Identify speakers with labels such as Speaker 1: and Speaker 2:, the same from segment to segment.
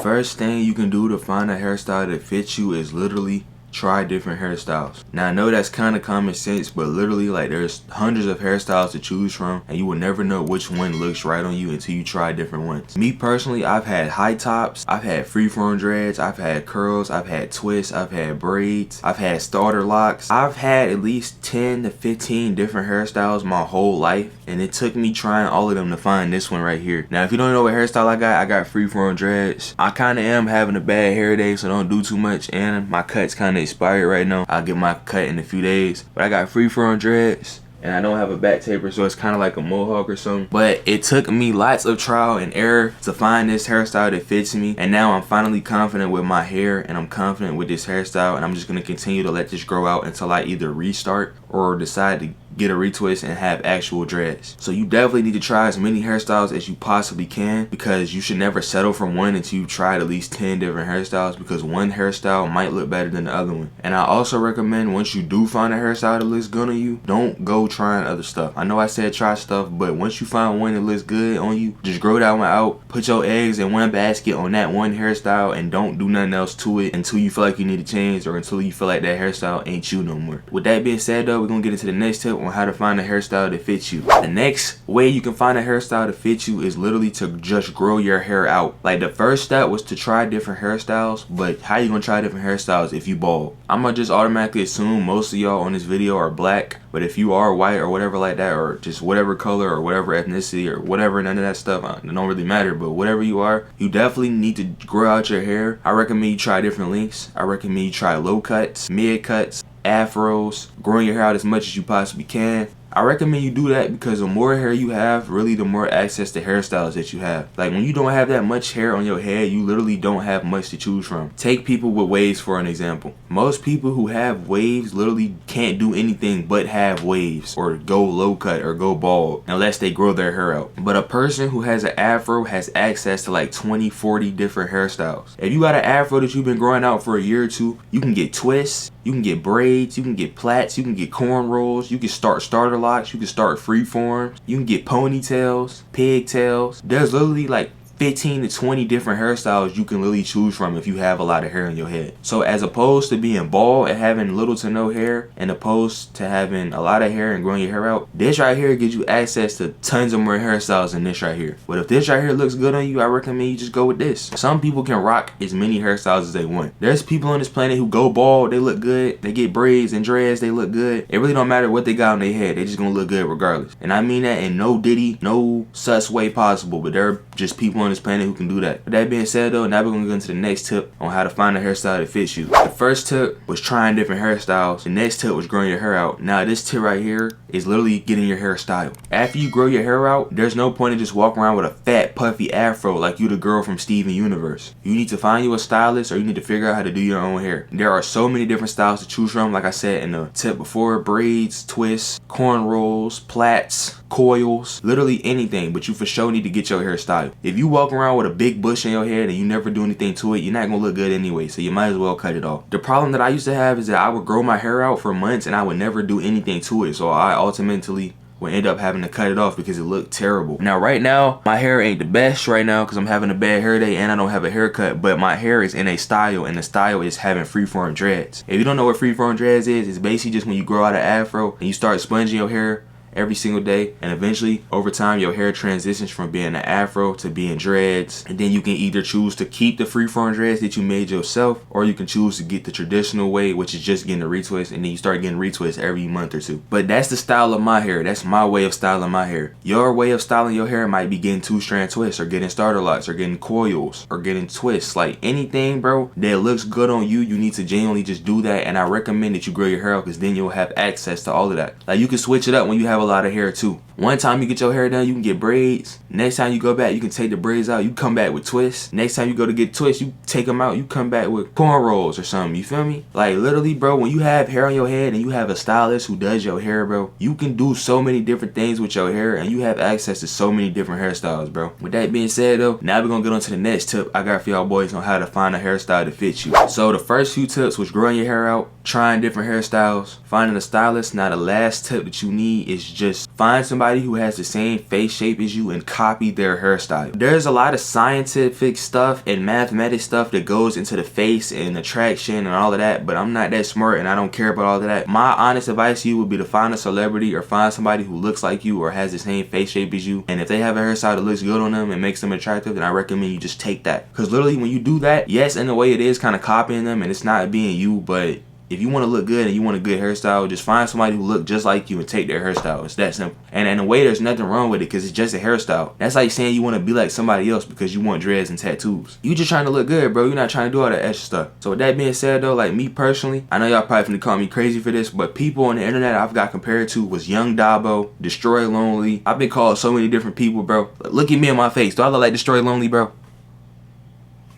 Speaker 1: first thing you can do to find a hairstyle that fits you is literally try different hairstyles. Now I know that's kind of common sense, but literally like there's hundreds of hairstyles to choose from and you will never know which one looks right on you until you try different ones. Me personally, I've had high tops, I've had freeform dreads, I've had curls, I've had twists, I've had braids, I've had starter locks. I've had at least 10 to 15 different hairstyles my whole life, and it took me trying all of them to find this one right here. Now if you don't know what hairstyle I got freeform dreads. I kind of am having a bad hair day, so don't do too much, and my cut's kind of expired right now. I'll get my cut in a few days, but I got freeform dreads and I don't have a back taper, so it's kind of like a mohawk or something. But it took me lots of trial and error to find this hairstyle that fits me, and now I'm finally confident with my hair and I'm confident with this hairstyle, and I'm just going to continue to let this grow out until I either restart or decide to get a retwist and have actual dreads. So you definitely need to try as many hairstyles as you possibly can, because you should never settle for one until you've tried at least 10 different hairstyles, because one hairstyle might look better than the other one. And I also recommend, once you do find a hairstyle that looks good on you, don't go trying other stuff. I know I said try stuff, but once you find one that looks good on you, just grow that one out, put your eggs in one basket on that one hairstyle, and don't do nothing else to it until you feel like you need to change, or until you feel like that hairstyle ain't you no more. With that being said though, we're gonna get into the next tip on how to find a hairstyle that fits you. The next way you can find a hairstyle that fits you is literally to just grow your hair out. Like the first step was to try different hairstyles, but how you gonna try different hairstyles if you bald? I'm gonna just automatically assume most of y'all on this video are black, but if you are white or whatever like that, or just whatever color or whatever ethnicity or whatever, none of that stuff, it don't really matter, but whatever you are, you definitely need to grow out your hair. I recommend you try different lengths. I recommend you try low cuts, mid cuts, afros, growing your hair out as much as you possibly can. I recommend you do that because the more hair you have, really the more access to hairstyles that you have. Like when you don't have that much hair on your head, you literally don't have much to choose from. Take people with waves for an example. Most people who have waves literally can't do anything but have waves or go low cut or go bald unless they grow their hair out. But a person who has an afro has access to like 20, 40 different hairstyles. If you got an afro that you've been growing out for a year or two, you can get twists, you can get braids, you can get plaits, you can get cornrows, you can start starter locks, you can start freeforms, you can get ponytails, pigtails. There's literally like 15 to 20 different hairstyles you can literally choose from if you have a lot of hair in your head. So as opposed to being bald and having little to no hair, and opposed to having a lot of hair and growing your hair out, this right here gives you access to tons of more hairstyles than this right here. But if this right here looks good on you, I recommend you just go with this. Some people can rock as many hairstyles as they want. There's people on this planet who go bald, they look good. They get braids and dreads, they look good. It really don't matter what they got on their head, they just gonna look good regardless. And I mean that in no diddy, no sus way possible, but there are just people on this planet who can do that. With that being said though, now we're gonna go into the next tip on how to find a hairstyle that fits you. The first tip was trying different hairstyles. The next tip was growing your hair out. Now this tip right here is literally getting your hair styled. After you grow your hair out, there's no point in just walking around with a fat puffy afro like you the girl from Steven Universe. You need to find you a stylist, or you need to figure out how to do your own hair. There are so many different styles to choose from, like I said in the tip before: braids, twists, cornrows, plaits, coils, literally anything, but you for sure need to get your hair styled. If you walk around with a big bush in your head and you never do anything to it, you're not gonna look good anyway, so you might as well cut it off. The problem that I used to have is that I would grow my hair out for months and I would never do anything to it, so I ultimately would end up having to cut it off because it looked terrible. Now right now, my hair ain't the best right now because I'm having a bad hair day and I don't have a haircut, but my hair is in a style, and the style is having freeform dreads. If you don't know what freeform dreads is, it's basically just when you grow out an afro and you start sponging your hair every single day, and eventually over time your hair transitions from being an afro to being dreads, and then you can either choose to keep the freeform dreads that you made yourself, or you can choose to get the traditional way, which is just getting a retwist, and then you start getting retwists every month or two. But that's the style of my hair. That's my way of styling my hair. Your way of styling your hair might be getting 2-strand twists, or getting starter locks, or getting coils, or getting twists. Like anything, bro, that looks good on you, you need to genuinely just do that. And I recommend that you grow your hair out, because then you'll have access to all of that. Like you can switch it up when you have a lot of hair too. One time you get your hair done, you can get braids. Next time you go back, you can take the braids out, you come back with twists. Next time you go to get twists, you take them out, you come back with cornrows or something. You feel me? Like literally, bro, when you have hair on your head and you have a stylist who does your hair, bro, you can do so many different things with your hair, and you have access to so many different hairstyles, bro. With that being said though, now we're gonna get on to the next tip I got for y'all boys on how to find a hairstyle that fits you. So the first few tips was growing your hair out, trying different hairstyles, finding a stylist. Now the last tip that you need is just find somebody who has the same face shape as you and copy their hairstyle. There's a lot of scientific stuff and mathematics stuff that goes into the face and attraction and all of that, but I'm not that smart and I don't care about all of that. My honest advice to you would be to find a celebrity or find somebody who looks like you or has the same face shape as you, and if they have a hairstyle that looks good on them and makes them attractive, then I recommend you just take that. Because literally when you do that, yes, in a way it is kind of copying them and it's not being you, but if you want to look good and you want a good hairstyle, just find somebody who look just like you and take their hairstyle. It's that simple. And in a way, there's nothing wrong with it because it's just a hairstyle. That's like saying you want to be like somebody else because you want dreads and tattoos. You just trying to look good, bro. You're not trying to do all that extra stuff. So with that being said, though, like me personally, I know y'all probably finna call me crazy for this, but people on the internet I've got compared to was Young Dabo, Destroy Lonely. I've been called so many different people, bro. Look at me in my face. Do I look like Destroy Lonely, bro?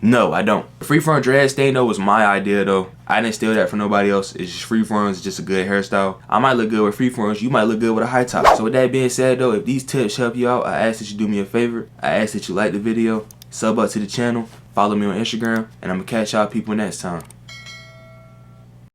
Speaker 1: No, I don't. Freeform dread stain though was my idea though. I didn't steal that from nobody else. It's just freeforms, it's just a good hairstyle. I might look good with freeforms, you might look good with a high top. So with that being said though, if these tips help you out, I ask that you do me a favor. I ask that you like the video, sub up to the channel, follow me on Instagram, and I'm gonna catch y'all people next time.